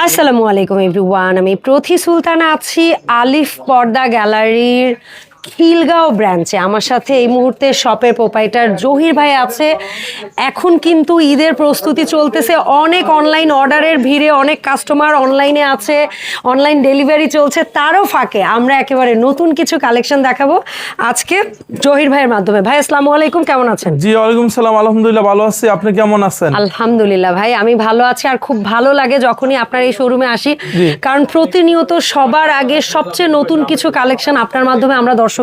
আসসালামু আলাইকুম এভরিওয়ান, আমি প্রথি সুলতানা আছি আলিফ পর্দা গ্যালারির খিলগাঁও ব্রাঞ্চে। আমার সাথে এই মুহূর্তে শপের প্রোপাইটার জহির ভাই আছে। এখন কিন্তু ঈদের প্রস্তুতি চলতেছে, অনেক অনলাইন অর্ডারের ভিড়ে অনেক কাস্টমার অনলাইনে আছে, অনলাইন ডেলিভারি চলছে। তারও ফাঁকে আমরা একেবারে নতুন কিছু কালেকশন দেখাবো আজকে জহির ভাইয়ের মাধ্যমে। ভাই আসসালামু আলাইকুম, কেমন আছেন? জি ওয়ালাইকুম সালাম, আলহামদুলিল্লাহ ভালো আছি। আপনি কেমন আছেন? আলহামদুলিল্লাহ ভাই, আমি ভালো আছি। আর খুব ভালো লাগে যখনই আপনার এই শোরুমে আসি, কারণ প্রতিনিয়ত সবার আগে সবচেয়ে নতুন কিছু কালেকশন আপনার মাধ্যমে আমরা দর্শকদের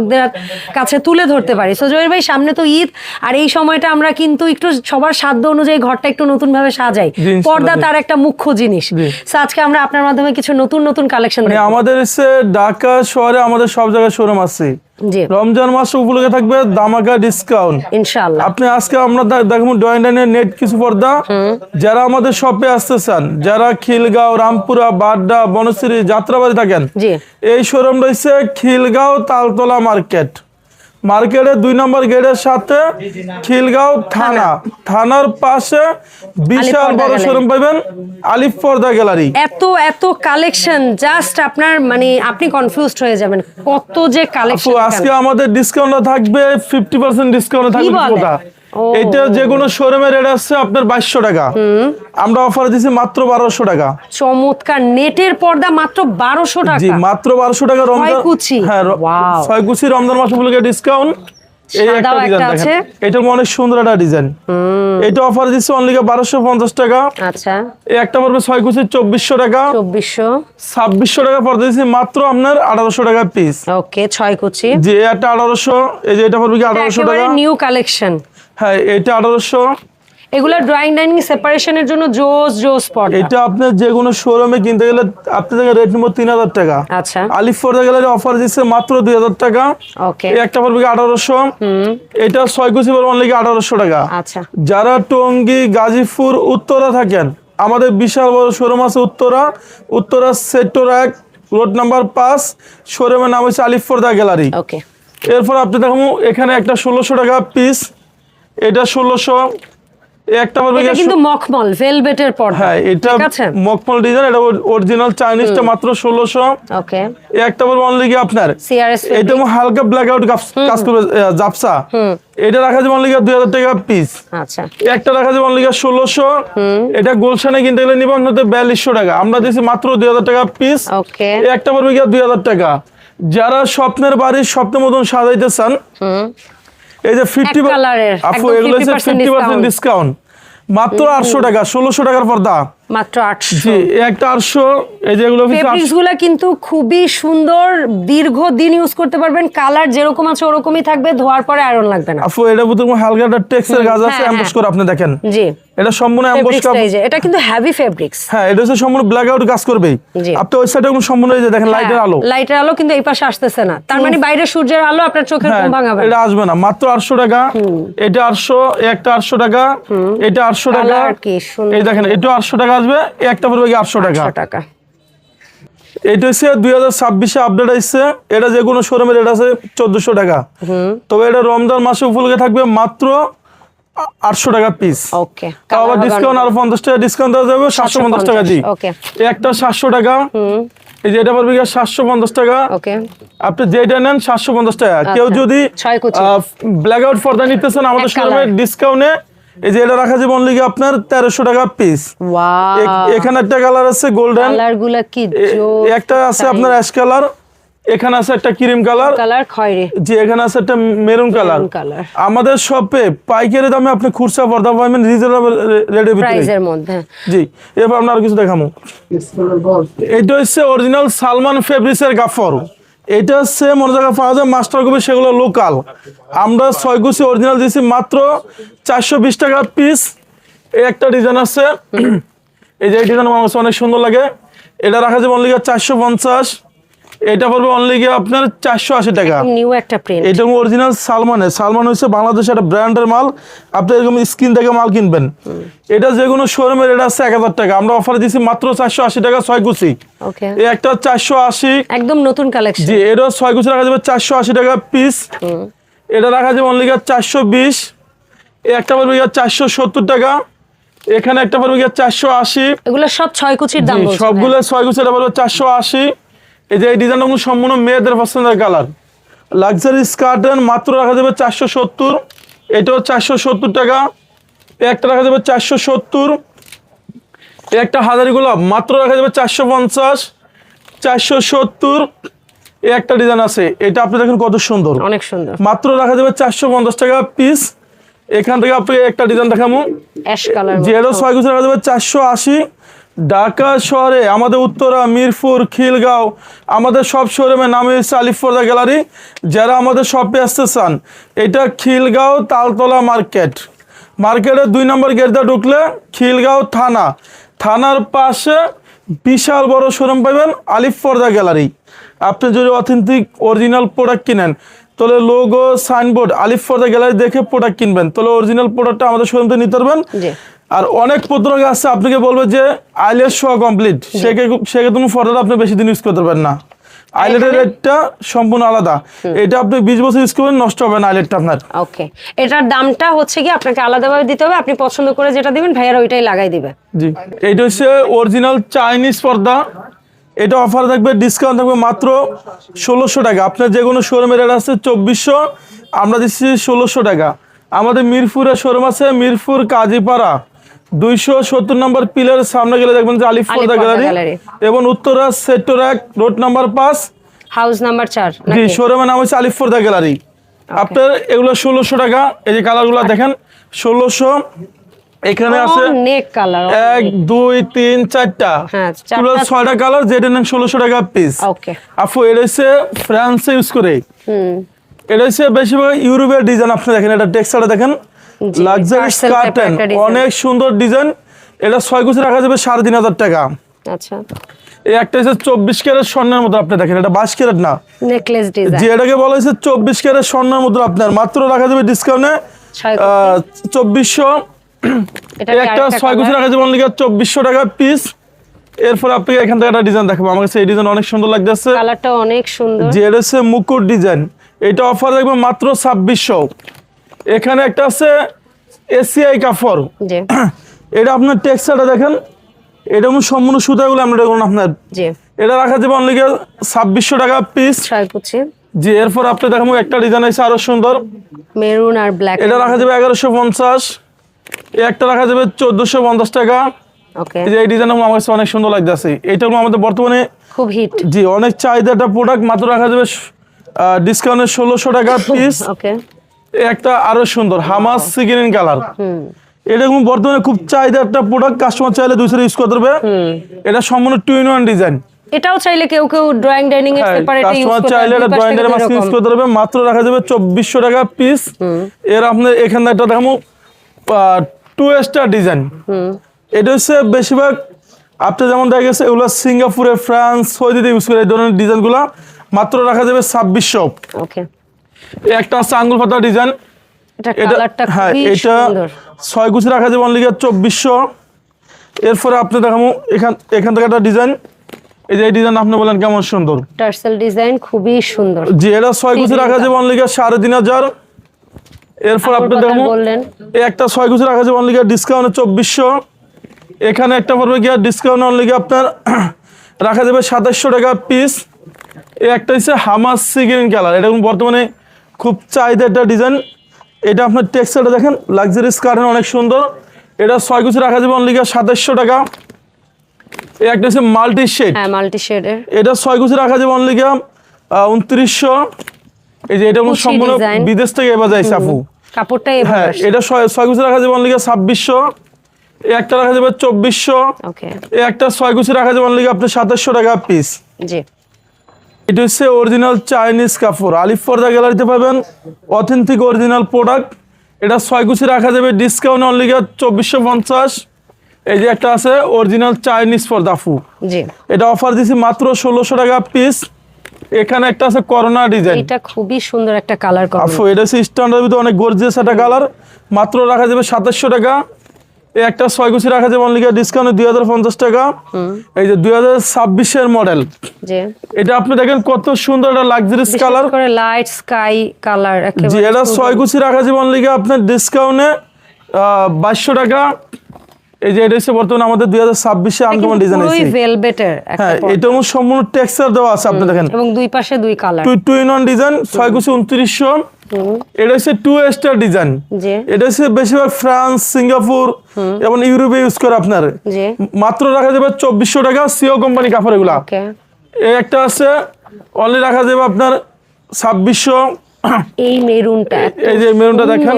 কাছে তুলে ধরতে পারি। সো জহির ভাই, সামনে তো ঈদ, আর এই সময়টা আমরা কিন্তু একটু সবার সাধ্য অনুযায়ী ঘরটা একটু নতুন ভাবে সাজাই। পর্দা তার একটা মুখ্য জিনিস। সো আজকে আমরা আপনার মাধ্যমে কিছু নতুন নতুন কালেকশন দেখব। আমাদের এসে ঢাকা শহরে আমাদের সব জায়গায় শোরুম আছে। রমজান মাস উপলক্ষে থাকবে দামাকা ডিসকাউন্ট ইনশাআল্লাহ। আপনি আজকে আমরা দেখুন ডয়নানের নেট কিছু পর্দা, যারা আমাদের শপে আসতে চান, যারা খিলগাঁও, রামপুরা, বাড্ডা, বনশ্রী, যাত্রাবাড়ি থাকেন, এই শোরুম রয়েছে খিলগাঁও তালতলা মার্কেটের 2 নম্বর গেটের সাথে খিলগাঁও থানার পাশে বিশাল বড় শোরুম পাবেন আলিফ পর্দা গ্যালারি। এত কালেকশন, জাস্ট আপনার মানে আপনি কনফিউজড হয়ে যাবেন, কত যে কালেকশন। আজকে আমাদের ডিসকাউন্ট থাকবে 50% ডিসকাউন্ট থাকবে। এটা যে কোনো শোরুমের রেট আছে আপনার 2200 টাকা, আমরা অফার দিছি মাত্র 1200 টাকা। চমৎকার নেটের পর্দা মাত্র 1200 টাকা। জি মাত্র 1200 টাকা। রমজান, হ্যাঁ 6 কুচি রমজান মাস উপলক্ষে ডিসকাউন্ট। এই একটা ডিজাইন দেখেন, এটা অনেক সুন্দর একটা ডিজাইন। এটা অফার দিছি অনলি 1250 টাকা। আচ্ছা, এই একটা পড়বে 6 কুচি 2400 টাকা। 2600 টাকা পড়ে দিছি মাত্র আপনার 1800 টাকা পিস। ওকে, 6 কুচি। জি এটা 1800। এই যে এটা পড়বে কি 1800 টাকা, নিউ কালেকশন। হ্যাঁ এটা 1800। এগুলা ড্রয়িং ডাইনিং সেপারেশনের জন্য জোস পর্দা। এটা আপনি যে কোনো শোরুমে কিনতে গেলে আপনাদের রেট নিব 3000 টাকা। আচ্ছা, আলিফ পর্দা গ্যালারি অফার দিচ্ছে মাত্র 2000 টাকা। ওকে, এই একটা পড়বে 1800। এটা 6 কুচি পড়বে অনলি 1800 টাকা। আচ্ছা, যারা টঙ্গী, গাজীপুর, উত্তরা থাকেন, আমাদের বিশাল বড় শোরুম আছে উত্তরা সেক্টর 1 রোড নাম্বার 5, শোরুমের নাম হচ্ছে আলিফ পর্দা গ্যালারি। ওকে, এরপর আপনি দেখুন এখানে একটা 1600 টাকা পিস, এটা 1600। একটা পড়বে কিন্তু মখমল ভেলভেটের পর্দা। হ্যাঁ এটা মখমল ডিজাইন, এটা অরিজিনাল চাইনিজটা মাত্র 1600। ওকে, একটা পড়বে অনলি কি আপনার সিআরএস, এটা হালকা ব্ল্যাক আউট কাজ করবে জাপসা, এটা রাখা যাবে অনলি 2000 টাকা পিস। আচ্ছা, একটা রাখা যাবে অনলি 1600। এটা গুলশানে কিনতে গেলে নিব আপনাদের 4200 টাকা, আমরা দিয়েছি মাত্র 2000 টাকা পিস। ওকে, একটা পড়বে কি 2000 টাকা। যারা স্বপ্নের বাড়ির স্বপ্নের মতন সাজাইতে চান, এই যে 50% ডিসকাউন্ট মাত্র 800 টাকা, 1600 টাকার পর্দা মাত্র 800। জি একটা 800। এই যেগুলো ফেব্রিক্সগুলো কিন্তু খুবই সুন্দর, দীর্ঘদিন ইউজ করতে পারবেন। কালার যেরকম আছে ওরকমই থাকবে, ধোয়ার পরে আয়রন লাগবে না। আপু এটা বুঝতে হালকা একটা টেক্সচার কাজ আছে, এমবস করে আপনি দেখেন। জি এটা সম্পূর্ণ এমবস কাজ, এটা কিন্তু হেভি ফেব্রিক্স। হ্যাঁ এটা হচ্ছে সম্পূর্ণ ব্ল্যাক আউট কাজ করবে। আপনি ওই সাইডে সম্পূর্ণ এই যে দেখেন লাইটের আলো কিন্তু এই পাশে আসতেছে না, তার মানে বাইরে সূর্যের আলো আপনার চোখের ঘুম ভাঙাবে, এটা আসবে না। মাত্র 800 টাকা। এটা 800, একটা 800 টাকা, এটা 800 টাকা। এই দেখেন এটা 800 টাকা আসবে, একটা পড়বে 800 টাকা। এটা হচ্ছে 2026 আপডেট আসছে, এটা যে কোনো শোরুমের রেট আছে 1400 টাকা। তবে এটা রমজান মাসে উপলক্ষে থাকবে মাত্র 800 টাকা পিস। ওকে, আবার ডিসকাউন্ট আর 50 টাকা ডিসকাউন্ট দেওয়া যাবে 750 টাকা। জি ওকে, একটা 700 টাকা। এই যে এটা পড়বে 750 টাকা। ওকে, আপনি যেটা নেন 750 টাকা। কেউ যদি ব্ল্যাক আউট পর্দা নিতে চান আমাদের শোরুমে ডিসকাউন্টে, এই যে এটা রাখা যাবে অনলি আপনার 1300 টাকা পিস। এখানে একটা কালার আছে গোল্ডেন, কালারগুলো কি জোস। একটা আছে আপনার অ্যাশ কালার, এখানে আছে একটা ক্রিম কালার, খয়েরি। জি এখানে আছে একটা মেরুন কালার। আমাদের শপে পাইকারি দামে আপনি খুচরা পর্দা পাবেন রিজনেবল রেটের মধ্যে। জি এবার আমরা আর কিছু দেখাবো। এটা হচ্ছে অরিজিনাল সালমান ফেব্রিক্সের কাপড়। এটা সেম অন্য জায়গায় পাওয়া যায় মাস্টার কপি, সেগুলো লোকাল। আমরা 6 কুচি অরিজিনাল দিয়েছি মাত্র 420 টাকা পিস। এই একটা ডিজাইন আছে, এই যে ডিজাইন আমার কাছে অনেক সুন্দর লাগে, এটা রাখা যাবে অনলি 450। এটা পড়বে অনলি আপনার 480 টাকা। নিউ একটা প্রিন্ট, এটা অরিজিনাল সালমান হচ্ছে বাংলাদেশের একটা ব্র্যান্ডের মাল, আপনি এরকম স্ক্রিন থেকে মাল কিনবেন। এটা যে কোনো শোরুমের এটা আছে 1000 টাকা, আমরা অফার দিয়েছি মাত্র 480 টাকা 6 কুচি। ওকে, এই একটা 480 একদম নতুন কালেকশন। জি এটা 6 কুচি রাখা যাবে 480 টাকা পিস। এটা রাখা যাবে অনলি 420। এই একটা পড়বে 470 টাকা। এখানে একটা পড়বে গিয়ে 480। এগুলো সব 6 কুচির দাম বলছেন? সবগুলো 6 কুচি, এটা পড়বে 480। এই যে এই ডিজাইনটা সম্পূর্ণ মেয়েদের পছন্দের কালার, লাক্সারি স্কার্টের মাত্র রাখা যাবে 470। এটাও 470 টাকা। একটা রাখা যাবে 470। একটা হাজারি গোলাপ মাত্র রাখা যাবে 450, 470। একটা ডিজাইন আছে, এটা আপনি দেখেন কত সুন্দর, অনেক সুন্দর, মাত্র রাখা যাবে 450 টাকা পিস। এখান থেকে আপনি একটা ডিজাইন দেখাবো, অ্যাশ কালার, যেটা 6 কুচি রাখা যাবে 480। ঢাকা শহরে আমাদের উত্তরা, মিরপুর, খিলগাঁও, আমাদের সব শোরুমের নাম হচ্ছে আলিফ পর্দা গ্যালারি। যারা আমাদের শপে আসতে চান, এটা খিলগাঁও তালতলা মার্কেটের 2 নম্বর গেট দিয়ে ঢুকলে খিলগাঁও থানার পাশে বিশাল বড় শোরুম পাবেন আলিফ পর্দা গ্যালারি। আপনি যদি অথেন্টিক অরিজিনাল প্রোডাক্ট কিনেন, তাহলে লোগো সাইনবোর্ড আলিফ পর্দা গ্যালারি দেখে প্রোডাক্ট কিনবেন, তাহলে অরিজিনাল প্রোডাক্টটা আমাদের শোরুম থেকে নিতে পারবেন। আর অনেক প্রোডাক্ট আছে আপনাকে বলবে যে আইলেট সহ কমপ্লিট, সেক্ষেত্রে পর্দাটা আপনি বেশি দিন ইউজ করতে পারবেন না। আইলেটের রেটটা সম্পূর্ণ আলাদা, এটা আপনি 20 বছর ইউজ করবেন, নষ্ট হবে না আইলেটটা আপনার। ওকে, এটার দামটা হচ্ছে কি আপনাকে আলাদাভাবে দিতে হবে, আপনি পছন্দ করে যেটা দিবেন ভাইয়ারা ওইটাই লাগাই দিবে। জি, এটা হচ্ছে অরিজিনাল চাইনিজ পর্দা। এটা অফার থাকবে, ডিসকাউন্ট থাকবে মাত্র 1600 টাকা। আপনার যে কোনো শোরুমের রেট আছে 2400, আমরা দিচ্ছি 1600 টাকা। আমাদের মিরপুরের শোরুম আছে, মিরপুর কাজীপাড়া 270 নম্বর পিলারের সামনে গেলে দেখবেন যে আলিফ পর্দা গ্যালারি, এবং Uttara sector 1 road number 5 house number 4। জি, শোরুমের নাম হচ্ছে আলিফ পর্দা গ্যালারি। আপনার এগুলো 1600 টাকা। এই যে কালারগুলো দেখেন 1600। এখানে আছে নেক কালার 1 2 3 4টা, হ্যাঁ, পুরো 6টা কালার, যেটা নেন 1600 টাকা পিস। ওকে, আপু এটা হচ্ছে ফ্রান্সে ইউজ করে, এটা হচ্ছে বেশিরভাগ ইউরোপের ডিজাইন। আপনি দেখেন এটা টেক্সচারটা দেখেন, লাক্সারি স্কার্টেন, অনেক সুন্দর ডিজাইন। এটা 6 কুচি রাখা যাবে 3500 টাকা। আচ্ছা, এই একটা হচ্ছে 24 ক্যারেট স্বর্ণের মতো, আপনি দেখেন এটা 22 ক্যারেট না, নেকলেস ডিজাইন, যে এটাকে বলা হয়েছে 24 ক্যারেট স্বর্ণের মতো। আপনার মাত্র রাখা যাবে ডিসকাউন্টে 2400। একটা 6 কুচি রাখা যাবে অনলি 2400 টাকা পিস। এরপর আপনি এখান থেকে একটা ডিজাইন দেখাবো, আমার কাছে এই ডিজাইন অনেক সুন্দর লাগতেছে, কালারটা অনেক সুন্দর, যে এটা হচ্ছে মুকুট ডিজাইন। এটা অফার থাকবে মাত্র 2600। এখানে একটা আছে এসিআই কাপড়, জি, এটা আপনার টেক্সচারটা দেখেন, এটা সম্পূর্ণ সুতাগুলো আমরা দেখুন আপনার, জি, এটা রাখা যাবে অনলি 2600 টাকা পিস। 6 কুচি, জি, এরপর আপনি দেখাবো একটা ডিজাইন আছে আরো সুন্দর, মেরুন আর ব্ল্যাক, এটা রাখা যাবে 1150। একটা রাখা যাবে 1450 টাকা। ওকে, এই যে এই ডিজাইনটা আমার কাছে অনেক সুন্দর লাগতেছে, এটা আমাদের বর্তমানে খুব হিট, জি অনেক চাহিদা একটা প্রোডাক্ট, মাত্র রাখা যাবে ডিসকাউন্টে 1600 টাকা পিস। ওকে, একটা আরো সুন্দর হামাস সিগ্রিন কালার, এটা বর্তমানে খুব চাহিদা একটা প্রোডাক্ট, কাস্টমার চাইলে 2 ইউজ করতে পারবে। এটা সম্পূর্ণ 2-in-1 ডিজাইন, এটাও চাইলে কেউ drawing dining a separate use customer করতে চাইলে এটা ড্রয়িং এর মাস্ক ইউজ করতে পারবে। মাত্র রাখা যাবে 2400 টাকা পিস। এর আপনার এখানে একটা দেখাবো 2 স্টার ডিজাইন, এটা হচ্ছে বেশিরভাগ আপনি যেমন দেখা গেছে এগুলো সিঙ্গাপুরে, ফ্রান্স, সৌদিতে ইউজ করে এই ধরনের ডিজাইনগুলো। মাত্র রাখা যাবে 2600। ওকে, একটা আছে আঙ্গুল পাতা ডিজাইন, এটা কালারটা হ্যাঁ খুবই এটা সুন্দর, 6 কুচি রাখা যাবে অনলি 2400। এরপরে আপনি দেখাবো এখান থেকে একটা ডিজাইন, এই যে এই ডিজাইন আপনি বলেন কেমন সুন্দর, টার্সেল ডিজাইন খুবই সুন্দর, জি এটা 6 কুচি রাখা যাবে অনলি 3500। এরপর আপনি দেখাবো বললেন এই একটা 6 কুচি রাখা যাবে অনলি ডিসকাউন্টে 2400। এখানে একটা পড়বে গিয়ে ডিসকাউন্ট অনলি আপনার রাখা যাবে 2700 টাকা পিস। এই একটা হচ্ছে হামাস সিগ্রিন কালার, এটা বর্তমানে খুব চাহিদা একটা ডিজাইন। এটা আপনার টেক্সচারটা দেখেন, লাক্সারি স্কার্টেন অনেক সুন্দর। এটা 6 কুচি রাখা যাবে অনলি 2700 টাকা। এই একটা হচ্ছে মাল্টি শেড, হ্যাঁ মাল্টি শেডের, এটা 6 কুচি রাখা যাবে অনলি 2900। এই যে এটা সম্পূর্ণ বিদেশ থেকে এবার যাইছে আপু, কাপড়টা হ্যাঁ এটা 6 কুচি রাখা যাবে অনলি 2600। এই একটা রাখা যাবে 2400। ওকে, এই একটা 6 কুচি রাখা যাবে অনলি আপনি 2700 টাকা পিস। জি, এটা হচ্ছে অরিজিনাল চাইনিজ কাপড়, আলিফ পর্দা গ্যালারিতে পাবেন অথেন্টিক অরিজিনাল প্রোডাক্ট। এটা 6 কুচি রাখা যাবে ডিসকাউন্ট অনলি 2450। এই যে একটা আছে অরিজিনাল চাইনিজ পর্দা আপু, জি, এটা অফার দিছি মাত্র 1600 টাকা পিস। এখানে একটা আছে করোনা ডিজাইন, এটা খুবই সুন্দর একটা কালার আপু এটা হচ্ছে স্ট্যান্ডার্ড ভিতরে অনেক গর্জিয়াস একটা কালার, মাত্র রাখা যাবে 2700 টাকা। এই একটা 6 কুচি রাখা যাবে অনলি ডিসকাউন্টে 2050 টাকা। এই যে 2026 এর মডেল, জি, এটা আপনি দেখেন কত সুন্দর একটা লাক্সারিয়াস কালার, বিশেষ করে লাইট স্কাই কালার একেবারে, জি এটা 6 কুচি রাখা যাবে অনলি আপনার ডিসকাউন্টে 2200 টাকা। এই যে এটা হচ্ছে বর্তমানে আমাদের 2026 এ আনকমন ডিজাইন আছে ভেলভেটের হ্যাঁ এটা সম্পূর্ণ টেক্সচার দেওয়া আছে আপনি দেখেন এবং দুই পাশে দুই colour two in one design 6 কুচি 2900 এটা হচ্ছে 2 স্টার ডিজাইন জি এটা হচ্ছে বেশিরভাগ ফ্রান্স সিঙ্গাপুর এবং ইউরোপে ইউজ করে আপনার জি মাত্র রাখা যাবে 2400 টাকা সিও কোম্পানি কাপড় এগুলা ওকে এই একটা আছে অনলি রাখা যাবে আপনার 2600 এই মেরুনটা এই যে মেরুনটা দেখেন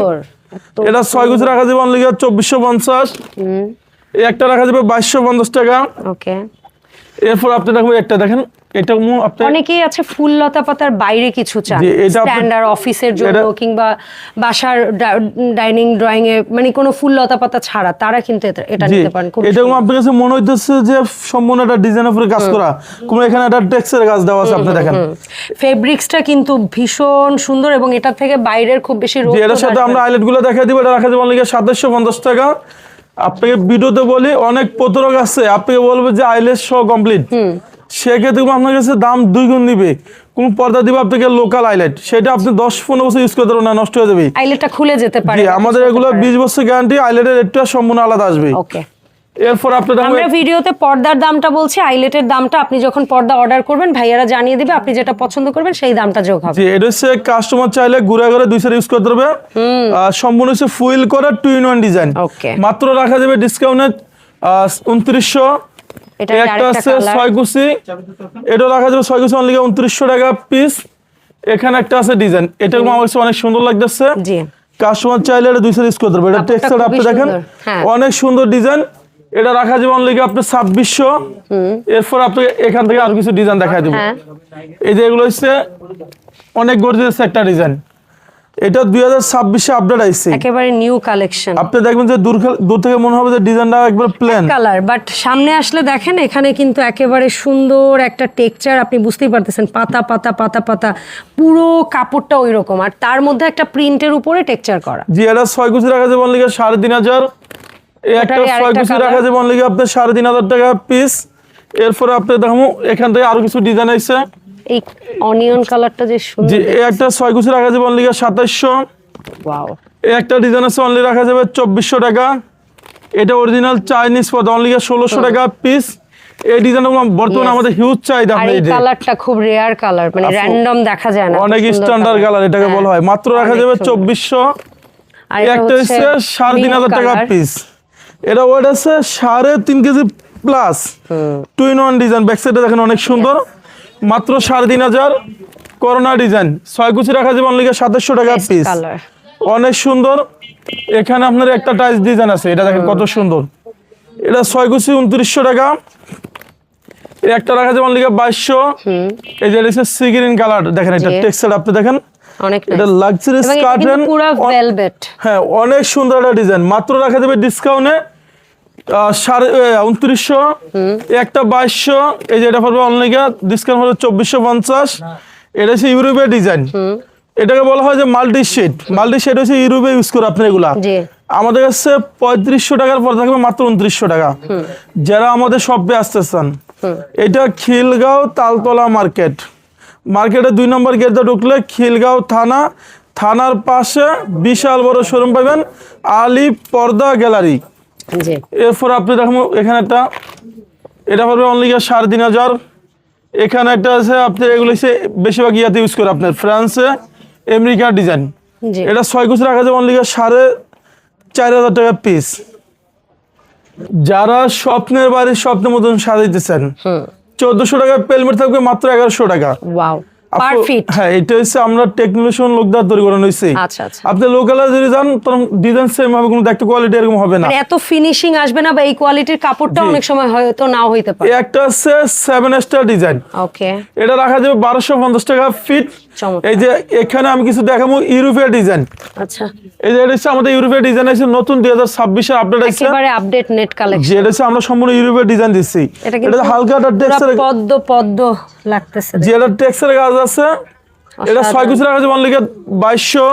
এটা 6 কুচি রাখা যাবে অনলি 2450 এই একটা রাখা যাবে 2250 টাকা ওকে এরপর আপনি দেখুন একটা দেখেন এটা আপনি অনেকেই আছে ফুল লতা পাতার বাইরে কিছু চান জি, এটা আপনি- স্ট্যান্ডার্ড অফিসের জন্য কিংবা বাসার ডাইনিং ড্রয়িং এ মানে কোনো ফুল লতা পাতা ছাড়া তারা কিন্তু এটা জি নিতে পারেন খুব এটা আপনার কাছে মনে হইতেছে যে সম্পূর্ণ একটা ডিজাইনের উপরে কাজ করা কোনো এখানে একটা টেক্সচার কাজ দেওয়া আছে আপনি দেখেন ফেব্রিক্সটা কিন্তু ভীষণ সুন্দর এবং এটা থেকে বাইরের খুব বেশি রোদ যে এটার সাথে আমরা আইলেট গুলো দেখাই দিব এটা রাখা যাবে অনলি 2750 টাকা আপনাকে ভিডিওতে বলি অনেক প্রতারক আছে আপনাকে বলবে যে আইলেট সহ কমপ্লিট সেক্ষেত্রে আপনার কাছে দাম 2 গুণ দিবে কোন পর্দা দিবে আপনাকে লোকাল আইলেট সেটা আপনি 10-15 বছর ইউজ করতে পারবেন না নষ্ট হয়ে যাবে আইলেটটা খুলে যেতে পারে জি আমাদের এগুলো 20 বছর গ্যারান্টি আইলেটের রেটটা সম্পূর্ণ আলাদা আসবে ওকে এরপর আপনি আমরা ভিডিওতে পর্দার দামটা বলছি আইলেটের দামটা আপনি যখন পর্দা অর্ডার করবেন ভাইয়ারা জানিয়ে দিবে আপনি যেটা পছন্দ করবেন সেই দামটা যোগ হবে জি এটা হচ্ছে কাস্টমার চাইলে ঘুরে ঘুরে 2 সেট ইউজ করতে পারবে সম্পূর্ণ হচ্ছে ফুল করা 2 ইন 1 ডিজাইন ওকে মাত্র রাখা যাবে ডিসকাউন্টে 2900 এটা একটা আছে 6 কুচি এটা রাখা যাবে 6 কুচি অনলি 2900 টাকা পিস এখানে একটা আছে ডিজাইন এটা আমার কাছে অনেক সুন্দর লাগতেছে জি কাস্টমার চাইলে এটা 2 সেট ইউজ করতে পারবে এটা কাপড়টা টেক্সচার আপনি খুবই দেখেন সুন্দর, হ্যাঁ। অনেক সুন্দর ডিজাইন এটা রাখা যাবে অনলি আপনি 2600 এরপর আপনি এখান থেকে আর কিছু ডিজাইন দেখাই দেব হ্যাঁ এই যে এগুলো হচ্ছে অনেক গর্জিয়াস একটা ডিজাইন এটা 2026 এ আপডেট আইছে একেবারে নিউ কালেকশন আপনি দেখবেন যে দূর থেকে মনে হবে যে ডিজাইনটা একবার প্লেন কালার বাট সামনে আসলে দেখেন এখানে কিন্তু একেবারে সুন্দর একটা টেক্সচার আপনি বুঝতেই পারতেছেন পাতা পাতা পাতা পাতা পুরো কাপড়টা ওই রকম আর তার মধ্যে একটা প্রিন্টের উপরে টেক্সচার করা জি এটা 6 কুচি রাখা যাবে অনলি 3500 এই একটা ওটারই 6 আরেকটা কুচি colour। রাখা যাবে অনলি আপনার 3500 টাকা পিস এরপর আপনি দেখো এখান থেকে আরো কিছু ডিজাইন আইছে এই অনিয়ন কালারটা যে সুন্দর জি এই একটা 6 কুচি রাখা যাবে অনলি 2700 ওয়াও এই একটা ডিজাইন আছে অনলি রাখা যাবে 2400 টাকা এটা অরিজিনাল চাইনিজ পদ অনলি 1600 টাকা পিস এই ডিজাইনগুলো বর্তমানে আমাদের হিউজ চাহিদা আর এই কালারটা খুব রেয়ার কালার মানে র্যান্ডম দেখা যায় না অনেক এত সুন্দর স্ট্যান্ডার্ড কালার এটাকে হ্যাঁ, বলা হয় মাত্র রাখা অনেক যাবে সুন্দর। 2400 আর এই একটা হচ্ছে 3500 টাকা পিস এটা ওয়েট আছে 3.5 KG plus 2 in 1 design back সাইডে দেখেন অনেক সুন্দর মাত্র 3500 করোনা ডিজাইন 6 কুচি রাখা যাবে অনলি 2700 টাকা পিস কালার অনেক সুন্দর এখানে আপনার একটা টাইস ডিজাইন আছে এটা দেখেন কত সুন্দর এটা 6 কুচি 2900 টাকা এই একটা রাখা যাবে অনলি 2200 এই যে এটা হচ্ছে সি গ্রিন কালার দেখেন এটা জি। টেক্সচার আপনি দেখেন অনেক এটা লাক্সারি কার্টেন পুরো ভেলভেট হ্যাঁ অনেক সুন্দর একটা ডিজাইন মাত্র রাখা যাবে ডিসকাউন্টে 2900 একটা 2200 এই যে এটা পড়বে অনলি ডিসকাউন্ট হলো 2450 এটা হচ্ছে ইউরোপের ডিজাইন এটাকে বলা হয় যে মাল্টি শেড হচ্ছে ইউরোপে ইউজ করে আপনি এগুলা জি আমাদের কাছে 3500 টাকার পর থাকবে মাত্র 2900 টাকা যারা আমাদের শপে আসতে চান এটা খিলগাঁও তালতলা মার্কেটে 2 নম্বর গেটে ঢুকলে খিলগাঁও থানার পাশে বিশাল বড় শোরুম পাবেন আলী পর্দা গ্যালারি জি এরপর আপনি দেখুন এখানে একটা এটা পড়বে অনলি 3500 এখানে একটা আছে আপনি এগুলো হচ্ছে বেশিরভাগ ইয়াতে ইউজ করে আপনার ফ্রান্সে আমেরিকার ডিজাইন জি এটা 6 কুচি রাখা যাবে অনলি 4500 টাকা পিস যারা স্বপ্নের বাড়ির স্বপ্নের মতন সাজাইতেছেন 1400 টাকা পেলমেট থাকবে মাত্র 1100 টাকা ওয়াও পারফেক্ট হ্যাঁ এটা হচ্ছে আমরা টেকনোলজিয়ান লোক দ্বারা তৈরি করানো হয়েছে আচ্ছা আচ্ছা আপনি লোকালে যদি যান তখন ডিজাইন সেম হবে কোনো দেখতে কোয়ালিটি এরকম হবে না মানে এত ফিনিশিং আসবে না বা এই কোয়ালিটির কাপড়টা অনেক সময় হয়তো নাও হইতে পারে এই একটা আছে 7 স্টার ডিজাইন ওকে এটা রাখা যাবে 1250 টাকা ফিট চমৎকার। এই যে এখানে আমি কিছু দেখাবো ইউরোপের ডিজাইন আচ্ছা এই যে এটা হচ্ছে আমাদের ইউরোপের ডিজাইন আছে নতুন 2026 এর আপডেট আছে একেবারে আপডেট নেট কালেকশন যে এটা হচ্ছে আমরা সম্পূর্ণ ইউরোপের ডিজাইন দিচ্ছি এটা কিন্তু এটা হালকা একটা টেক্সচার পদ্ম পদ্ম লাগতেছে যে এটা টেক্সচার কাজ আছে এটা 6 কুচি রাখা যাবে অনলি 2200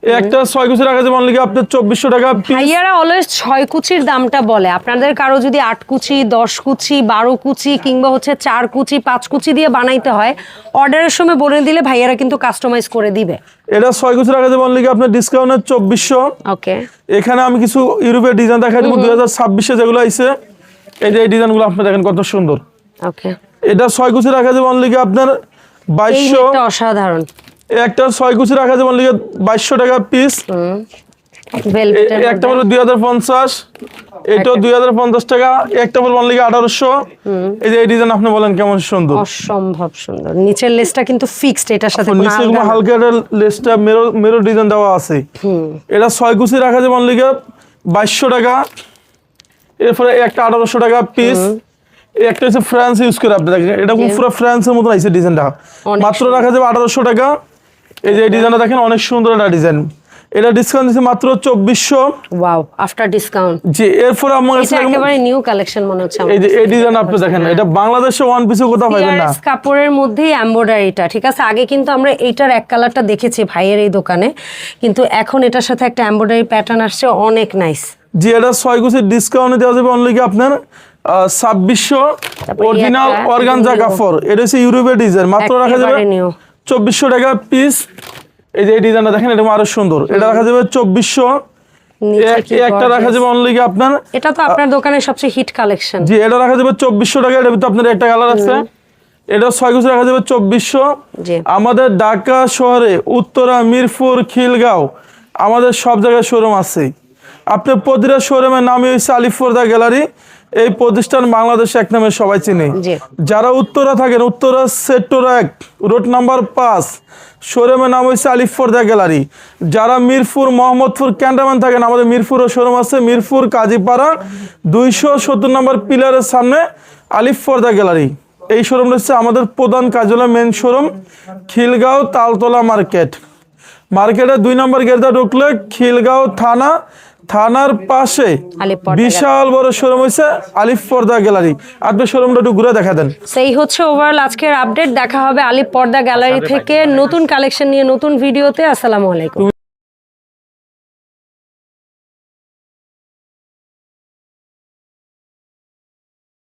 একটা 6 কুচি রাখা যাবে অনলি আপনার 2400 টাকা পিস। ভাইয়ারা অলওয়েজ 6 কুচির দামটা বলে, আপনাদের কারো যদি 8 কুচি 10 কুচি 12 কুচি কিংবা হচ্ছে 4 কুচি 5 কুচি দিয়ে বানাইতে হয়, অর্ডারের সময় বলে দিলে ভাইয়ারা কিন্তু কাস্টমাইজ করে দিবে। এটা 6 কুচি রাখা যাবে অনলি আপনার ডিসকাউন্টে 2400। ওকে, এখানে আমি কিছু ইউরোপের ডিজাইন দেখাই দেবো 2026-এ যেগুলো আইছে। এই যে এই ডিজাইনগুলো আপনি দেখেন কত সুন্দর। ওকে, এটা 6 কুচি রাখা যাবে অনলি আপনার 2200। এটা অসাধারণ। একটা 6 কুচি রাখা যাবে অনলি 2200 টাকা পিস। ভেলভেটের একটা পড়বে 2050, এটাও 2050 টাকা। একটা পড়বে অনলি 1800। এই যে এই ডিজাইন আপনি বলেন কেমন সুন্দর, অসম্ভব সুন্দর। নিচের লেসটা কিন্তু ফিক্সড, এটার সাথে কোনো নিচে আলগা না। হালকা লেসটা মেরো ডিজাইন দেওয়া আছে। এটা 6 কুচি রাখা যাবে অনলি 2200 টাকা। এরপরে একটা 1800 টাকা পিস। একটা হচ্ছে ফ্রান্স ইউজ করে আপনি দেখেন, এটা পুরো ফ্রান্সের মতো আইছে ডিজাইনটা, মাত্র রাখা যাবে 1800 টাকা। এই যে এই ডিজাইনটা দেখেন অনেক সুন্দর একটা ডিজাইন, এটা ডিসকাউন্ট দিচ্ছে মাত্র 2400। Wow, after discount. জি, এরপর আমার কাছে এটা একেবারে নিউ কালেকশন মনে হচ্ছে। এই যে এই ডিজাইন আপনি দেখেন, এটা বাংলাদেশে ওয়ান পিসে কোথাও পাবেন না। CRS কাপড়ের মধ্যেই এমব্রয়ডারিটা, ঠিক আছে। আগে কিন্তু আমরা এইটার এক কালারটা দেখেছি ভাইয়ের এই দোকানে, কিন্তু এখন এটার সাথে একটা এমব্রয়ডারি প্যাটার্ন আসছে, অনেক নাইস। জি, এটা 6 কুচি ডিসকাউন্টে দেওয়া যাবে অনলি আপনার 2600। অরিজিনাল অর্গানজা কাপড়, এটা হচ্ছে ইউরোপের ডিজাইন, মাত্র রাখা যাবে 2400 টাকা পিস। এই যে এই ডিজাইনটা দেখেন, এটা আরো সুন্দর, এটা রাখা যাবে 2400। একটা রাখা যাবে অনলি আপনার, এটা তো আপনার দোকানের সবচেয়ে হিট কালেকশন। জি, এটা রাখা যাবে 2400 টাকা। এটার ভিতরে আপনার একটা কালার আছে, এটা 6 কুচি রাখা যাবে 2400। আমাদের ঢাকা শহরে উত্তরা, মিরপুর, খিলগাঁও আমাদের সব জায়গায় শোরুম আছে। আপনি প্রতিটা শোরুমের নামই হচ্ছে আলিফ পর্দা গ্যালারি। এই প্রতিষ্ঠান বাংলাদেশে এক নামে সবাই চিনে। যারা উত্তরা থাকেন, উত্তরা সেক্টর 1 রোড নাম্বার 5 শোরুমের নাম হচ্ছে আলিফ পর্দা গ্যালারি। যারা মিরপুর, মোহাম্মদপুর, ক্যান্টনমেন্ট থাকেন, আমাদের মিরপুরও শোরুম আছে, মিরপুর কাজীপাড়া 270 নম্বর পিলারের সামনে আলিফ পর্দা গ্যালারি। এই শোরুমটা হচ্ছে আমাদের প্রধান কার্যালয়, মেন শোরুম খিলগাঁও তালতলা মার্কেটে 2 নম্বর গেটে ঢুকলে খিলগাঁও থানার পাশে বিশাল বড় শোরুম হয়েছে আলিফ পর্দা গ্যালারি। আপনি শোরুমটা একটু ঘুরে দেখা দেন। সেই হচ্ছে ওভারঅল আজকের আপডেট। দেখা হবে আলিফ পর্দা গ্যালারি থেকে নতুন কালেকশন নিয়ে নতুন ভিডিওতে। আসসালামু আলাইকুম।